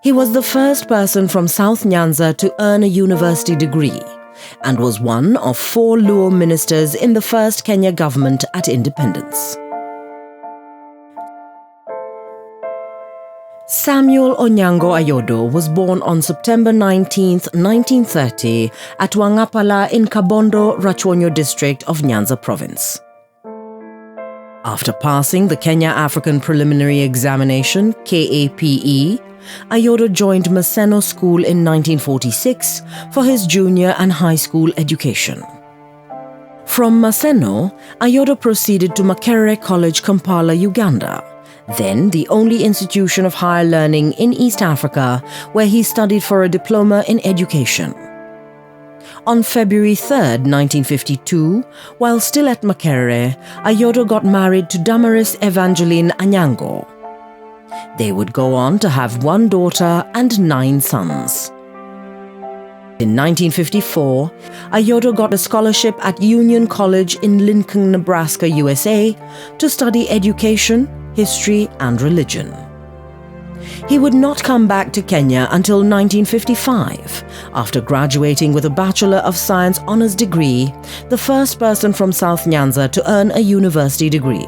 He was the first person from South Nyanza to earn a university degree and was one of 4 Luo ministers in the first Kenya government at independence. Samuel Ayodo was born on September 19, 1930 at Wangapala in Kabondo, Rachonyo district of Nyanza province. After passing the Kenya African Preliminary Examination, KAPE, Ayodo joined Maseno School in 1946 for his junior and high school education. From Maseno, Ayodo proceeded to Makerere College, Kampala, Uganda, then the only institution of higher learning in East Africa where he studied for a diploma in education. On February 3, 1952, while still at Makerere, Ayodo got married to Damaris Evangeline Anyango. They would go on to have 1 daughter and 9 sons. In 1954, Ayodo got a scholarship at Union College in Lincoln, Nebraska, USA, to study education, history, and religion. He would not come back to Kenya until 1955, after graduating with a Bachelor of Science Honours degree, the first person from South Nyanza to earn a university degree.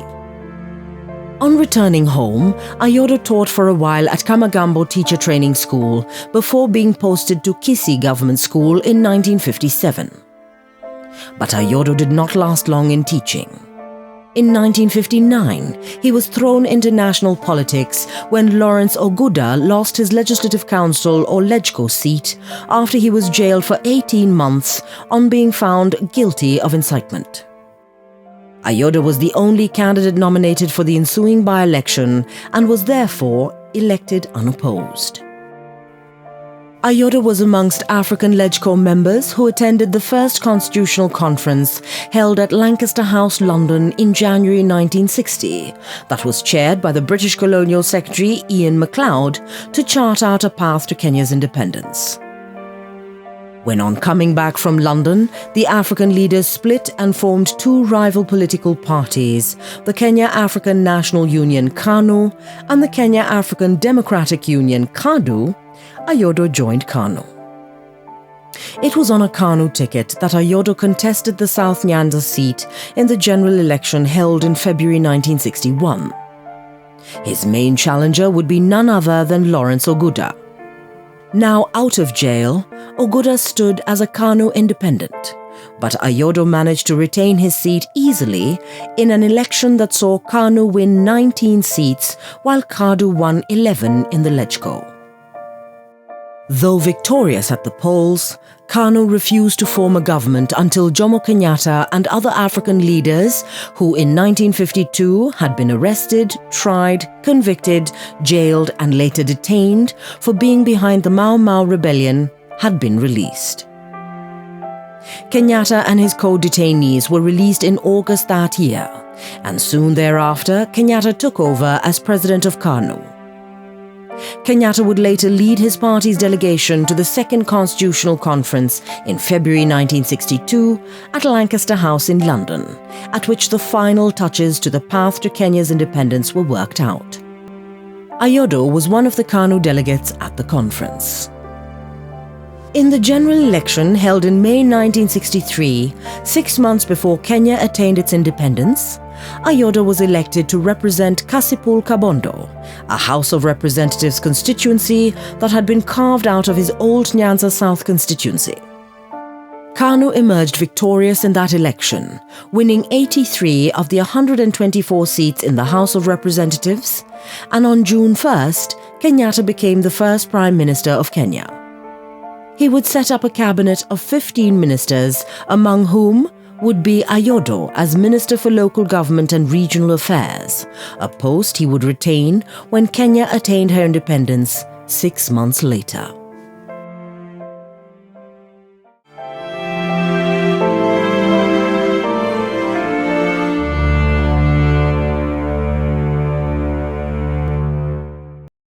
On returning home, Ayodo taught for a while at Kamagambo Teacher Training School before being posted to Kisii Government School in 1957. But Ayodo did not last long in teaching. In 1959, he was thrown into national politics when Lawrence Oguta lost his Legislative Council or LegCo seat after he was jailed for 18 months on being found guilty of incitement. Ayodo was the only candidate nominated for the ensuing by-election and was therefore elected unopposed. Ayodo was amongst African LegCo members who attended the first constitutional conference held at Lancaster House, London in January 1960 that was chaired by the British Colonial Secretary Ian MacLeod to chart out a path to Kenya's independence. When on coming back from London, the African leaders split and formed 2 rival political parties, the Kenya African National Union KANU and the Kenya African Democratic Union KADU. Ayodo joined KANU. It was on a KANU ticket that Ayodo contested the South Nyanza seat in the general election held in February 1961. His main challenger would be none other than Lawrence Oguta. Now out of jail, Oguta stood as a KANU independent, but Ayodo managed to retain his seat easily in an election that saw KANU win 19 seats while KADU won 11 in the LegCo. Though victorious at the polls, KANU refused to form a government until Mzee Kenyatta and other African leaders who in 1952 had been arrested, tried, convicted, jailed and later detained for being behind the Mau Mau rebellion had been released. Kenyatta and his co-detainees were released in August that year, and soon thereafter Kenyatta took over as president of KANU. Kenyatta would later lead his party's delegation to the Second Constitutional Conference in February 1962 at Lancaster House in London, at which the final touches to the path to Kenya's independence were worked out. Ayodo was one of the KANU delegates at the conference. In the general election held in May 1963, 6 months before Kenya attained its independence, Ayodo was elected to represent Kasipul Kabondo, a House of Representatives constituency that had been carved out of his old Nyanza South constituency. KANU emerged victorious in that election, winning 83 of the 124 seats in the House of Representatives, and on June 1st, Kenyatta became the first Prime Minister of Kenya. He would set up a cabinet of 15 ministers, among whom would be Ayodo as Minister for Local Government and Regional Affairs, a post he would retain when Kenya attained her independence 6 months later.